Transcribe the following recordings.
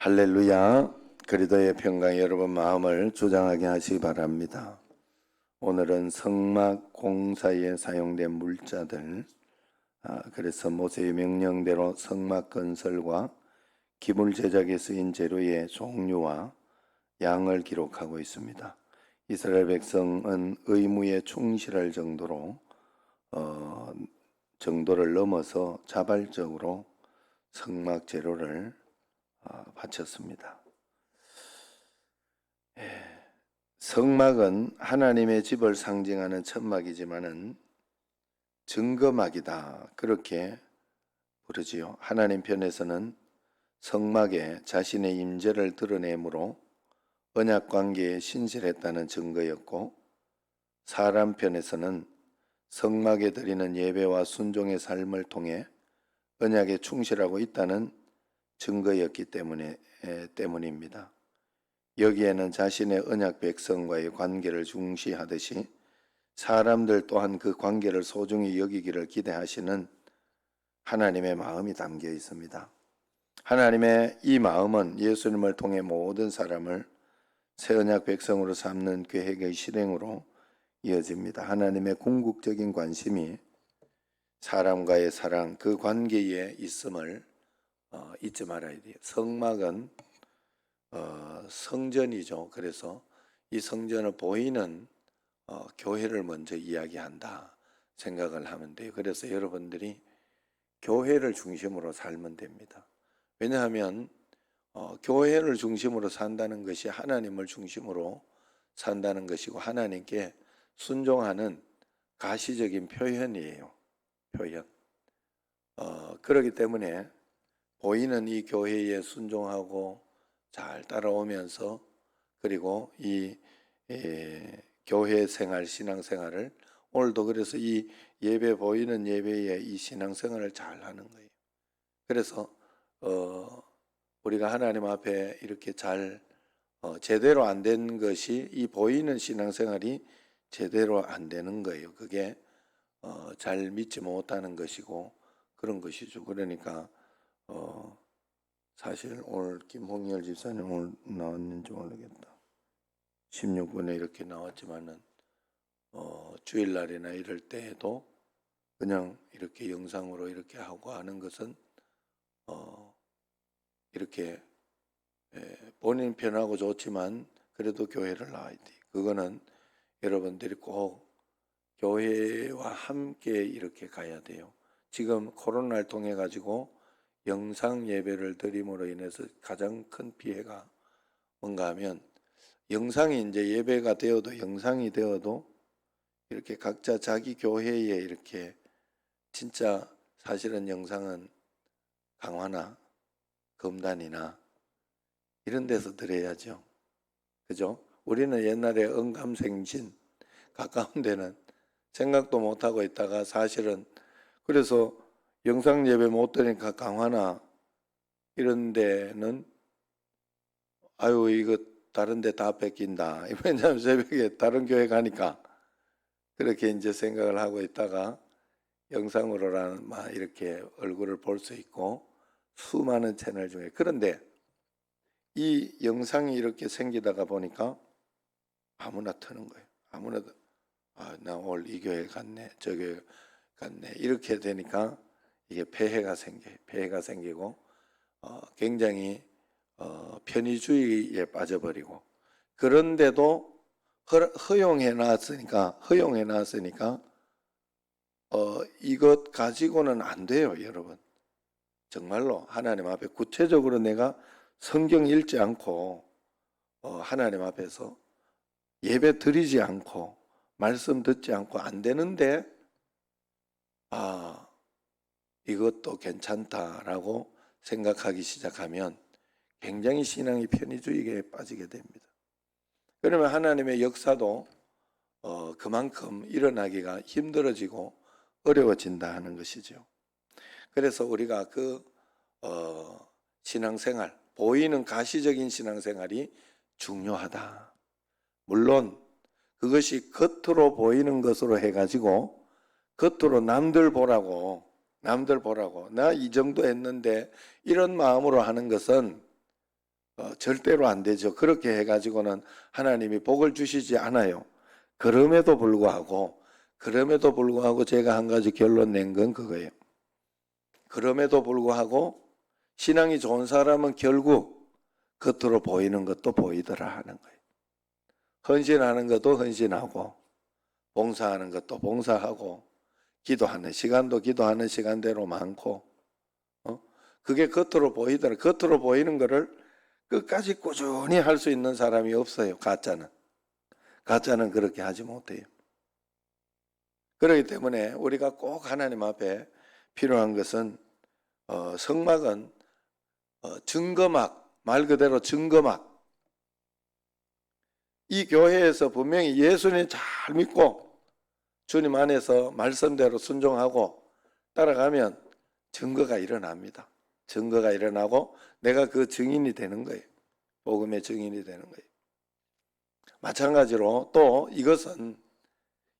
할렐루야. 그리스도의 평강 여러분 마음을 주장하게 하시기 바랍니다. 오늘은 성막 공사에 사용된 물자들, 그래서 모세의 명령대로 성막 건설과 기물 제작에 쓰인 재료의 종류와 양을 기록하고 있습니다. 이스라엘 백성은 의무에 충실할 정도를 넘어서 자발적으로 성막 재료를 바쳤습니다. 성막은 하나님의 집을 상징하는 천막이지만은 증거막이다, 그렇게 부르지요. 하나님 편에서는 성막에 자신의 임재를 드러내므로 언약 관계에 신실했다는 증거였고, 사람 편에서는 성막에 드리는 예배와 순종의 삶을 통해 언약에 충실하고 있다는 증거였기 때문입니다. 여기에는 자신의 언약 백성과의 관계를 중시하듯이 사람들 또한 그 관계를 소중히 여기기를 기대하시는 하나님의 마음이 담겨 있습니다. 하나님의 이 마음은 예수님을 통해 모든 사람을 새 언약 백성으로 삼는 계획의 실행으로 이어집니다. 하나님의 궁극적인 관심이 사람과의 사랑, 그 관계에 있음을 잊지 말아야 돼요. 성막은 성전이죠. 그래서 이 성전을 보이는 교회를 먼저 이야기한다 생각을 하면 돼요. 그래서 여러분들이 교회를 중심으로 살면 됩니다. 왜냐하면 교회를 중심으로 산다는 것이 하나님을 중심으로 산다는 것이고, 하나님께 순종하는 가시적인 표현이에요. 표현. 그렇기 때문에 보이는 이 교회에 순종하고 잘 따라오면서, 그리고 이 교회 생활, 신앙생활을 오늘도 그래서 이 예배, 보이는 예배에 이 신앙생활을 잘 하는 거예요. 그래서 우리가 하나님 앞에 이렇게 잘 제대로 안 된 것이, 이 보이는 신앙생활이 제대로 안 되는 거예요. 그게 잘 믿지 못하는 것이고 그런 것이죠. 그러니까 사실 오늘 김홍열 집사님 오늘 나왔는지 모르겠다. 16분에 이렇게 나왔지만은 주일날이나 이럴 때에도 그냥 이렇게 영상으로 이렇게 하고 하는 것은 이렇게 본인 편하고 좋지만 그래도 교회를 나와야 돼. 그거는 여러분들이 꼭 교회와 함께 이렇게 가야 돼요. 지금 코로나를 통해 가지고 영상 예배를 드림으로 인해서 가장 큰 피해가 뭔가 하면, 영상이 이제 예배가 되어도 영상이 되어도 이렇게 각자 자기 교회에 이렇게, 진짜 사실은 영상은 강화나 금단이나 이런 데서 드려야죠. 그죠? 우리는 옛날에 언감생신 가까운 데는 생각도 못하고 있다가, 사실은 그래서 영상 예배 못 드니까 강화나 이런 데는 아유 이거 다른 데 다 뺏긴다. 왜냐하면 새벽에 다른 교회 가니까 그렇게 이제 생각을 하고 있다가 영상으로라는 막 이렇게 얼굴을 볼 수 있고 수많은 채널 중에, 그런데 이 영상이 이렇게 생기다가 보니까 아무나 트는 거예요. 아무나 나 오늘 이 교회 갔네, 저 교회 갔네, 이렇게 되니까 이게 폐해가 생기고 굉장히 편의주의에 빠져버리고, 그런데도 허용해 놨으니까 이것 가지고는 안 돼요. 여러분, 정말로 하나님 앞에 구체적으로 내가 성경 읽지 않고 하나님 앞에서 예배 드리지 않고 말씀 듣지 않고 안 되는데 이것도 괜찮다라고 생각하기 시작하면 굉장히 신앙이 편의주의에 빠지게 됩니다. 그러면 하나님의 역사도 그만큼 일어나기가 힘들어지고 어려워진다 하는 것이죠. 그래서 우리가 그 신앙생활, 보이는 가시적인 신앙생활이 중요하다. 물론 그것이 겉으로 보이는 것으로 해가지고 겉으로 남들 보라고 나 이 정도 했는데 이런 마음으로 하는 것은 절대로 안 되죠. 그렇게 해가지고는 하나님이 복을 주시지 않아요. 그럼에도 불구하고 제가 한 가지 결론 낸 건 그거예요. 그럼에도 불구하고 신앙이 좋은 사람은 결국 겉으로 보이는 것도 보이더라 하는 거예요. 헌신하는 것도 헌신하고, 봉사하는 것도 봉사하고, 기도하는 시간도 기도하는 시간대로 많고, 그게 겉으로 보이더라. 겉으로 보이는 거를 끝까지 꾸준히 할 수 있는 사람이 없어요. 가짜는 그렇게 하지 못해요. 그렇기 때문에 우리가 꼭 하나님 앞에 필요한 것은 성막은 증거막, 말 그대로 증거막. 이 교회에서 분명히 예수님 잘 믿고 주님 안에서 말씀대로 순종하고 따라가면 증거가 일어납니다. 증거가 일어나고 내가 그 증인이 되는 거예요. 복음의 증인이 되는 거예요. 마찬가지로 또 이것은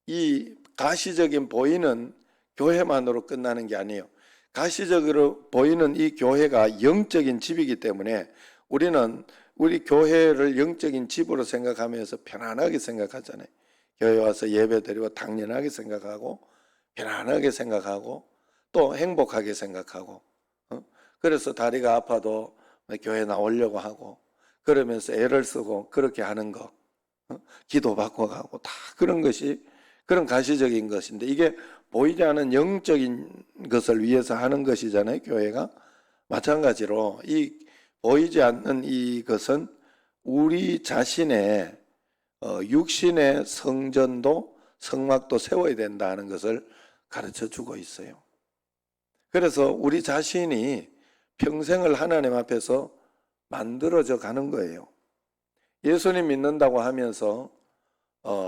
이 가시적인 보이는 교회만으로 끝나는 게 아니에요. 가시적으로 보이는 이 교회가 영적인 집이기 때문에 우리는 우리 교회를 영적인 집으로 생각하면서 편안하게 생각하잖아요. 교회 와서 예배 드리고 당연하게 생각하고 편안하게 생각하고 또 행복하게 생각하고 그래서 다리가 아파도 교회 나오려고 하고 그러면서 애를 쓰고 그렇게 하는 거 기도받고 가고 다 그런 것이 그런 가시적인 것인데 이게 보이지 않는 영적인 것을 위해서 하는 것이잖아요. 교회가 마찬가지로 이 보이지 않는 이것은 우리 자신의 육신의 성전도 성막도 세워야 된다는 것을 가르쳐 주고 있어요. 그래서 우리 자신이 평생을 하나님 앞에서 만들어져 가는 거예요. 예수님 믿는다고 하면서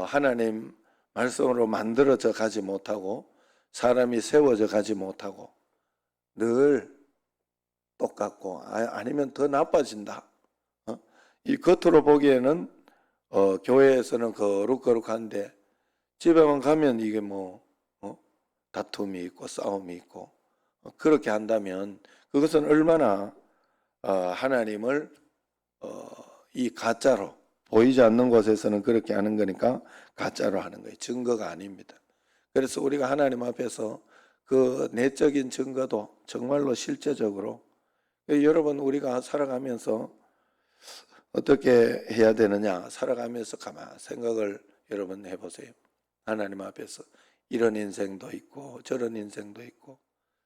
하나님 말씀으로 만들어져 가지 못하고 사람이 세워져 가지 못하고 늘 똑같고 아니면 더 나빠진다. 이 겉으로 보기에는 교회에서는 거룩거룩한데 집에만 가면 이게 뭐 다툼이 있고 싸움이 있고 그렇게 한다면 그것은 얼마나 하나님을 이 가짜로 보이지 않는 곳에서는 그렇게 하는 거니까 가짜로 하는 거예요. 증거가 아닙니다. 그래서 우리가 하나님 앞에서 그 내적인 증거도 정말로 실제적으로 여러분 우리가 살아가면서 어떻게 해야 되느냐 살아가면서 가만 생각을 여러분 해보세요. 하나님 앞에서 이런 인생도 있고 저런 인생도 있고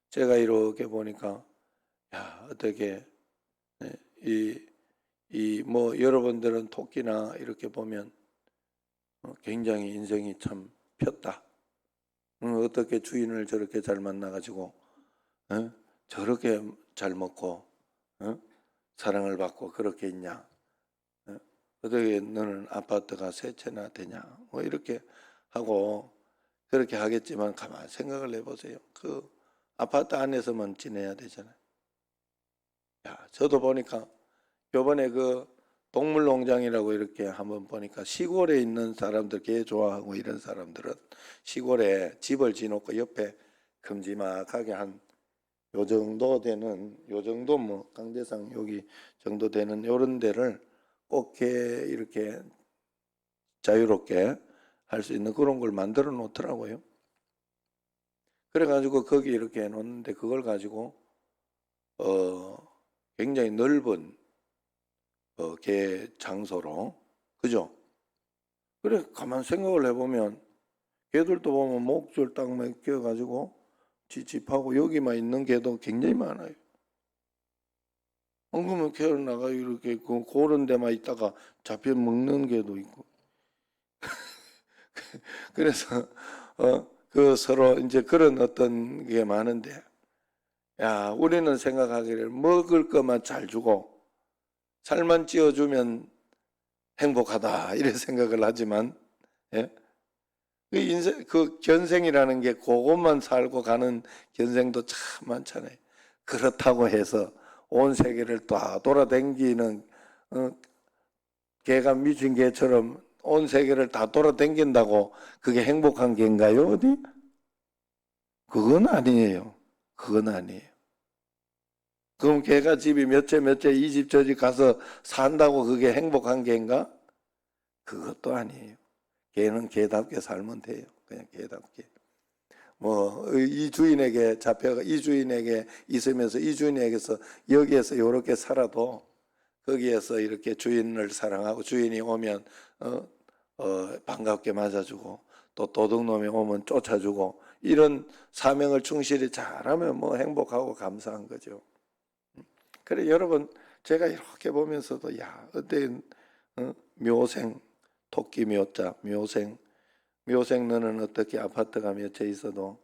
제가 이렇게 보니까 야 어떻게 뭐 여러분들은 토끼나 이렇게 보면 굉장히 인생이 참 폈다. 어떻게 주인을 저렇게 잘 만나가지고 저렇게 잘 먹고 사랑을 받고 그렇게 있냐. 어떻게 너는 아파트가 세 채나 되냐. 뭐 이렇게 하고 그렇게 하겠지만 가만 생각을 해보세요. 그 아파트 안에서만 지내야 되잖아요. 야, 저도 보니까 요번에 그 동물농장이라고 이렇게 한번 보니까 시골에 있는 사람들 개 좋아하고 이런 사람들은 시골에 집을 지놓고 옆에 큼지막하게 한 요 정도 되는 요 정도 뭐 강대상 여기 정도 되는 요런 데를 꼭 이렇게 자유롭게 할 수 있는 그런 걸 만들어 놓더라고요. 그래가지고 거기 이렇게 해놓는데 그걸 가지고 굉장히 넓은 개 장소로 그죠? 그래 가만 생각을 해보면 개들도 보면 목줄 딱 맡겨가지고 집하고 여기만 있는 개도 굉장히 많아요. 그러면 개를 나가 이렇게 그런 데만 있다가 잡혀 먹는 개도 있고. 그래서 그 서로 이제 그런 어떤 게 많은데, 야 우리는 생각하기를 먹을 것만 잘 주고 살만 찌어주면 행복하다 이래 생각을 하지만, 예? 그 인생 그 견생이라는 게 그것만 살고 가는 견생도 참 많잖아요. 그렇다고 해서 온 세계를 다 돌아다니는 개가 미친 개처럼 온 세계를 다 돌아다닌다고 그게 행복한 개인가요? 어디? 그건 아니에요. 그건 아니에요. 그럼 걔가 집이 몇 채 이 집 저 집 가서 산다고 그게 행복한 게인가? 그것도 아니에요. 걔는 걔답게 살면 돼요. 그냥 걔답게. 뭐 이 주인에게 잡혀가 이 주인에게 있으면서 이 주인에게서 여기에서 이렇게 살아도 거기에서 이렇게 주인을 사랑하고 주인이 오면 반갑게 맞아주고 또 도둑놈이 오면 쫓아주고 이런 사명을 충실히 잘하면 뭐 행복하고 감사한 거죠. 그래 여러분 제가 이렇게 보면서도 야 어떤 묘생 토끼 묘자 묘생 너는 어떻게 아파트가 몇 채 있어도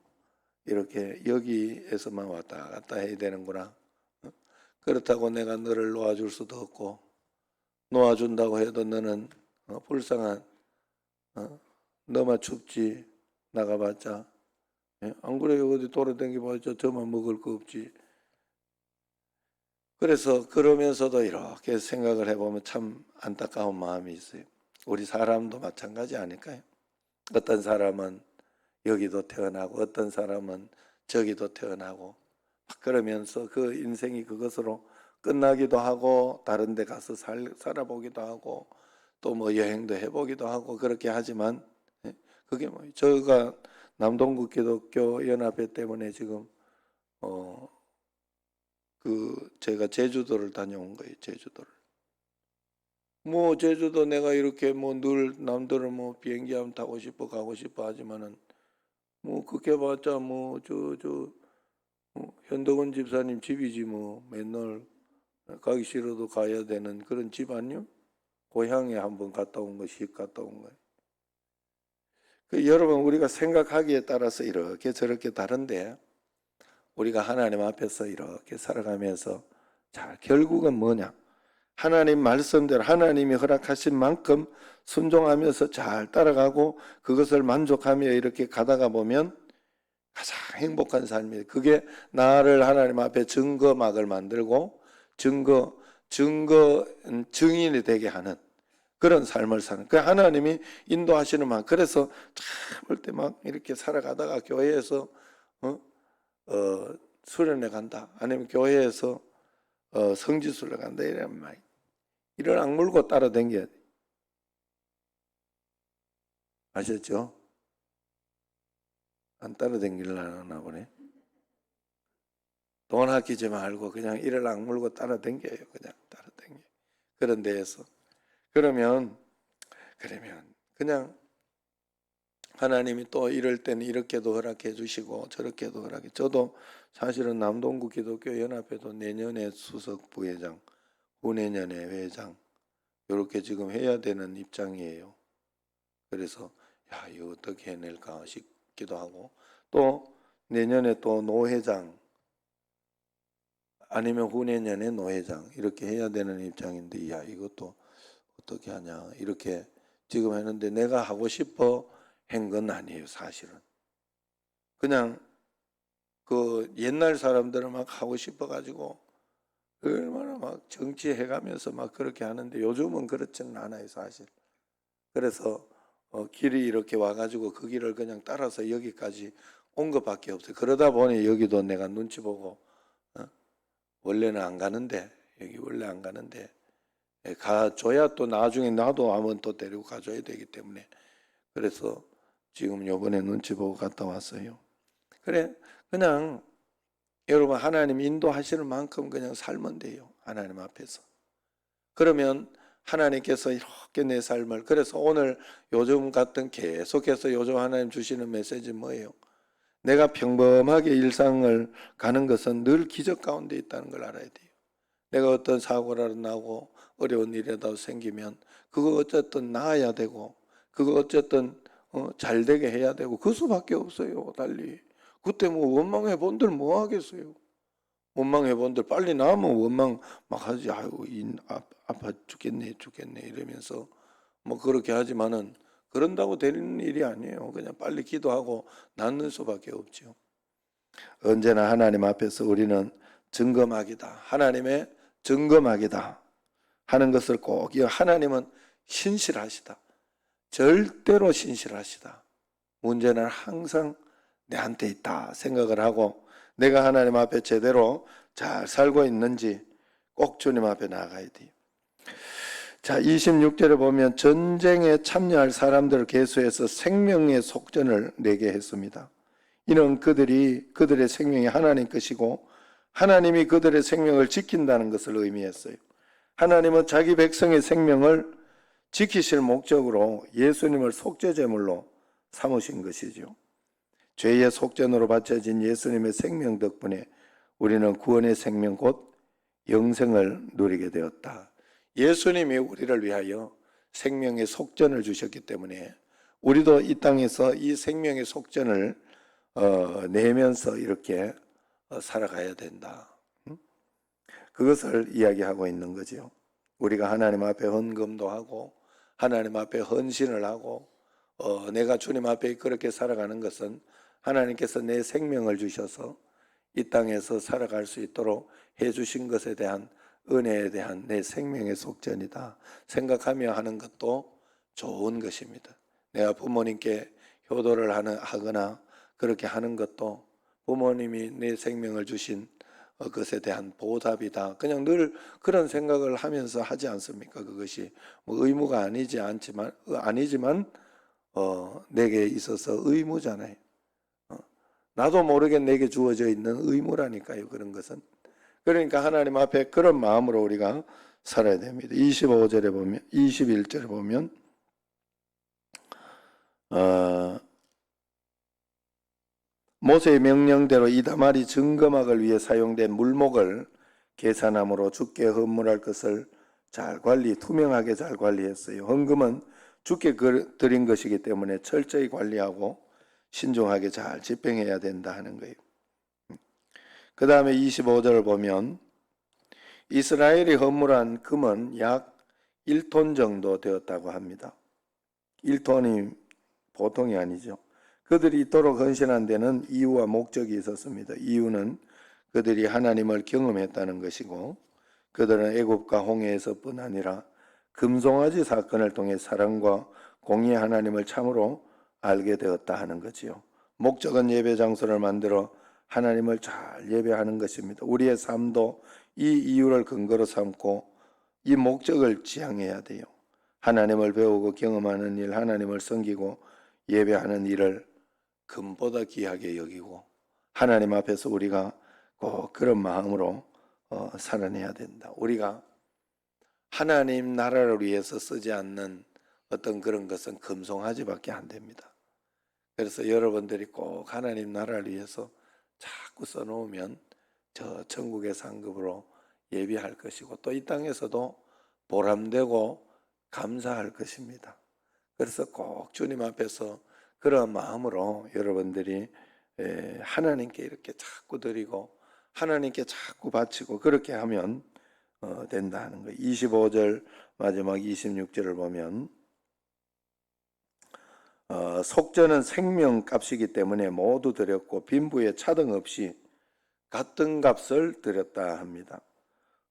이렇게 여기에서만 왔다 갔다 해야 되는구나. 그렇다고 내가 너를 놓아줄 수도 없고 놓아준다고 해도 너는 불쌍한 너만 춥지 나가봤자 안 그래요? 어디 돌아다니봐자 저만 먹을 거 없지. 그래서 그러면서도 이렇게 생각을 해보면 참 안타까운 마음이 있어요. 우리 사람도 마찬가지 아닐까요? 어떤 사람은 여기도 태어나고 어떤 사람은 저기도 태어나고 그러면서 그 인생이 그것으로 끝나기도 하고 다른 데 가서 살아보기도 하고 또 뭐 여행도 해보기도 하고 그렇게 하지만 그게 뭐 저가 남동구 기독교 연합회 때문에 지금 제가 제주도를 다녀온 거예요. 제주도를. 뭐 제주도 내가 이렇게 뭐 늘 남들은 뭐 비행기 한번 타고 싶어 가고 싶어 하지만은 뭐 그렇게 봤자 뭐 현덕원 집사님 집이지 뭐 맨날 가기 싫어도 가야 되는 그런 집 아니요? 고향에 한번 갔다 온 것이 갔다 온 거예요. 여러분 우리가 생각하기에 따라서 이렇게 저렇게 다른데 우리가 하나님 앞에서 이렇게 살아가면서 자 결국은 뭐냐? 하나님 말씀대로 하나님이 허락하신 만큼 순종하면서 잘 따라가고 그것을 만족하며 이렇게 가다가 보면 가장 행복한 삶이에요. 그게 나를 하나님 앞에 증거막을 만들고 증인이 되게 하는 그런 삶을 사는. 그 하나님이 인도하시는 만. 그래서 참을 때 막 이렇게 살아가다가 교회에서 수련회 간다. 아니면 교회에서 성지순례 간다. 이런 말. 이를 악물고 따라다녀야 돼. 아셨죠? 안 따라다니려나 보네. 돈 아끼지 말고 그냥 이를 악물고 따라다녀요. 그냥 따라다녀. 그런 데에서. 그러면 그냥 하나님이 또 이럴 때는 이렇게도 허락해 주시고 저렇게도 허락해. 저도 사실은 남동구 기독교 연합회도 내년에 수석 부회장, 후내년에 회장 이렇게 지금 해야 되는 입장이에요. 그래서 야 이거 어떻게 해낼까 싶기도 하고 또 내년에 또 노회장 아니면 후내년에 노회장 이렇게 해야 되는 입장인데 야 이것도 어떻게 하냐 이렇게 지금 했는데 내가 하고 싶어 한 건 아니에요. 사실은 그냥 그 옛날 사람들은 막 하고 싶어 가지고 얼마나 막 정치해가면서 막 그렇게 하는데 요즘은 그렇지는 않아요. 사실 그래서 길이 이렇게 와가지고 그 길을 그냥 따라서 여기까지 온 것밖에 없어요. 그러다 보니 여기도 내가 눈치 보고 원래는 안 가는데 여기 원래 안 가는데 가줘야 또 나중에 나도 한번 또 데리고 가줘야 되기 때문에 그래서 지금 요번에 눈치 보고 갔다 왔어요. 그래 그냥 여러분 하나님 인도하시는 만큼 그냥 살면 돼요. 하나님 앞에서. 그러면 하나님께서 이렇게 내 삶을 그래서 오늘 요즘 같은 계속해서 요즘 하나님 주시는 메시지는 뭐예요? 내가 평범하게 일상을 가는 것은 늘 기적 가운데 있다는 걸 알아야 돼요. 내가 어떤 사고라도 나고 어려운 일이라도 생기면 그거 어쨌든 나아야 되고 그거 어쨌든 잘 되게 해야 되고 그 수밖에 없어요. 달리 그때 뭐 원망해 본들 뭐 하겠어요. 원망해 본들 빨리 나으면 원망 막 하지. 아이고 아파 죽겠네 이러면서 뭐 그렇게 하지만은 그런다고 되는 일이 아니에요. 그냥 빨리 기도하고 낫는 수밖에 없죠. 언제나 하나님 앞에서 우리는 증거막이다. 하나님의 증거막이다 하는 것을 꼭 하나님은 신실하시다. 절대로 신실하시다. 문제는 항상 내한테 있다 생각을 하고 내가 하나님 앞에 제대로 잘 살고 있는지 꼭 주님 앞에 나가야 돼요. 자, 26절에 보면 전쟁에 참여할 사람들을 계수해서 생명의 속전을 내게 했습니다. 이는 그들의 생명이 하나님 것이고 하나님이 그들의 생명을 지킨다는 것을 의미했어요. 하나님은 자기 백성의 생명을 지키실 목적으로 예수님을 속죄제물로 삼으신 것이죠. 죄의 속전으로 바쳐진 예수님의 생명 덕분에 우리는 구원의 생명 곧 영생을 누리게 되었다. 예수님이 우리를 위하여 생명의 속전을 주셨기 때문에 우리도 이 땅에서 이 생명의 속전을 내면서 이렇게 살아가야 된다. 그것을 이야기하고 있는 거죠. 우리가 하나님 앞에 헌금도 하고 하나님 앞에 헌신을 하고 내가 주님 앞에 그렇게 살아가는 것은 하나님께서 내 생명을 주셔서 이 땅에서 살아갈 수 있도록 해주신 것에 대한 은혜에 대한 내 생명의 속전이다 생각하며 하는 것도 좋은 것입니다. 내가 부모님께 효도를 하거나 그렇게 하는 것도 부모님이 내 생명을 주신 것에 대한 보답이다. 그냥 늘 그런 생각을 하면서 하지 않습니까? 그것이 뭐 의무가 아니지만 내게 있어서 의무잖아요. 나도 모르게 내게 주어져 있는 의무라니까요. 그런 것은. 그러니까 하나님 앞에 그런 마음으로 우리가 살아야 됩니다. 21절에 보면 모세의 명령대로 이다말이 증거막을 위해 사용된 물목을 계산함으로 주께 헌물할 것을 투명하게 잘 관리했어요. 헌금은 주께 드린 것이기 때문에 철저히 관리하고 신중하게 잘 집행해야 된다 하는 거예요. 그 다음에 25절을 보면 이스라엘이 헌물한 금은 약 1톤 정도 되었다고 합니다. 1톤이 보통이 아니죠. 그들이 이토록 헌신한 데는 이유와 목적이 있었습니다. 이유는 그들이 하나님을 경험했다는 것이고 그들은 애굽과 홍해에서뿐 아니라 금송아지 사건을 통해 사랑과 공의의 하나님을 참으로 알게 되었다 하는 거지요. 목적은 예배 장소를 만들어 하나님을 잘 예배하는 것입니다. 우리의 삶도 이 이유를 근거로 삼고 이 목적을 지향해야 돼요. 하나님을 배우고 경험하는 일, 하나님을 섬기고 예배하는 일을 금보다 귀하게 여기고 하나님 앞에서 우리가 꼭 그런 마음으로 살아내야 된다. 우리가 하나님 나라를 위해서 쓰지 않는 어떤 그런 것은 금송아지밖에 안 됩니다. 그래서 여러분들이 꼭 하나님 나라를 위해서 자꾸 써놓으면 저 천국의 상급으로 예비할 것이고 또 이 땅에서도 보람되고 감사할 것입니다. 그래서 꼭 주님 앞에서 그런 마음으로 여러분들이 하나님께 이렇게 자꾸 드리고 하나님께 자꾸 바치고 그렇게 하면 된다 하는 거예요. 25절 마지막 26절을 보면 속전은 생명값이기 때문에 모두 드렸고 빈부에 차등 없이 같은 값을 드렸다 합니다.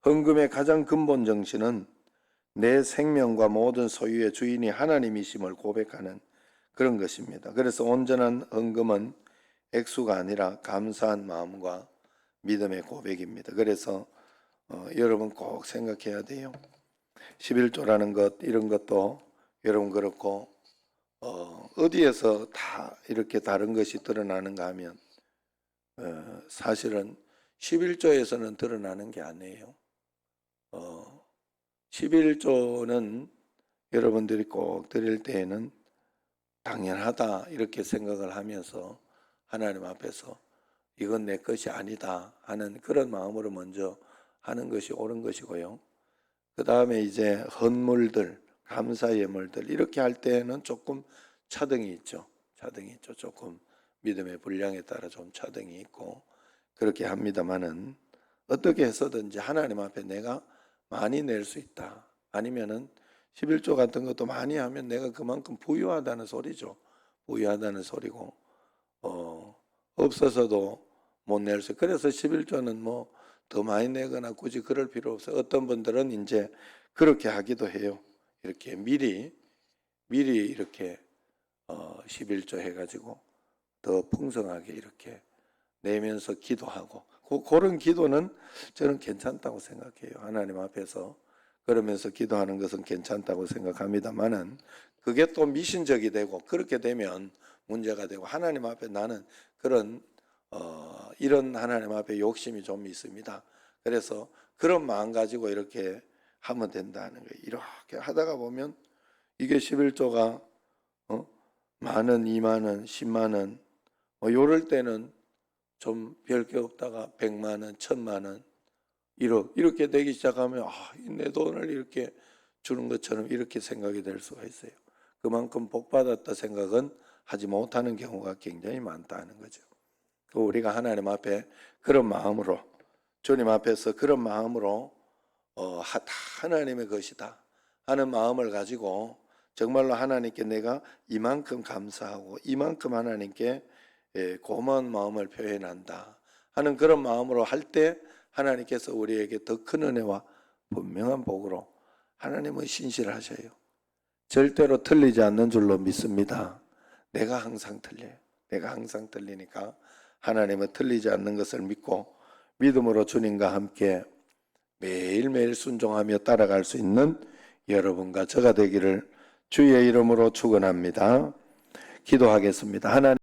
헌금의 가장 근본 정신은 내 생명과 모든 소유의 주인이 하나님이심을 고백하는 그런 것입니다. 그래서 온전한 헌금은 액수가 아니라 감사한 마음과 믿음의 고백입니다. 그래서 여러분 꼭 생각해야 돼요. 11조라는 것 이런 것도 여러분 그렇고 어디에서 다 이렇게 다른 것이 드러나는가 하면 사실은 11조에서는 드러나는 게 아니에요. 11조는 여러분들이 꼭 드릴 때에는 당연하다 이렇게 생각을 하면서 하나님 앞에서 이건 내 것이 아니다 하는 그런 마음으로 먼저 하는 것이 옳은 것이고요. 그 다음에 이제 헌물들, 감사 예물들 이렇게 할 때는 조금 차등이 있죠. 조금 믿음의 분량에 따라 좀 차등이 있고 그렇게 합니다만은 어떻게 해서든지 하나님 앞에 내가 많이 낼 수 있다. 아니면은 11조 같은 것도 많이 하면 내가 그만큼 부유하다는 소리죠. 부유하다는 소리고 없어서도 못 낼 수. 그래서 11조는 뭐 더 많이 내거나 굳이 그럴 필요 없어요. 어떤 분들은 이제 그렇게 하기도 해요. 이렇게 미리 이렇게 11조 해가지고 더 풍성하게 이렇게 내면서 기도하고 그런 기도는 저는 괜찮다고 생각해요. 하나님 앞에서 그러면서 기도하는 것은 괜찮다고 생각합니다만은 그게 또 미신적이 되고 그렇게 되면 문제가 되고 하나님 앞에 나는 그런 이런 하나님 앞에 욕심이 좀 있습니다. 그래서 그런 마음 가지고 이렇게 하면 된다는 거예요. 이렇게 하다가 보면 이게 11조가 만원, 2만원, 10만원 요럴 때는 좀 별 게 없다가 100만원, 1000만원 이렇게 되기 시작하면 내 돈을 이렇게 주는 것처럼 이렇게 생각이 될 수가 있어요. 그만큼 복받았다 생각은 하지 못하는 경우가 굉장히 많다는 거죠. 우리가 하나님 앞에 그런 마음으로 주님 앞에서 그런 마음으로 다 하나님의 것이다 하는 마음을 가지고 정말로 하나님께 내가 이만큼 감사하고 이만큼 하나님께 고마운 마음을 표현한다 하는 그런 마음으로 할 때 하나님께서 우리에게 더 큰 은혜와 분명한 복으로 하나님은 신실하셔요. 절대로 틀리지 않는 줄로 믿습니다. 내가 항상 틀려요. 내가 항상 틀리니까 하나님은 틀리지 않는 것을 믿고 믿음으로 주님과 함께 매일매일 순종하며 따라갈 수 있는 여러분과 저가 되기를 주의 이름으로 축원합니다. 기도하겠습니다. 하나님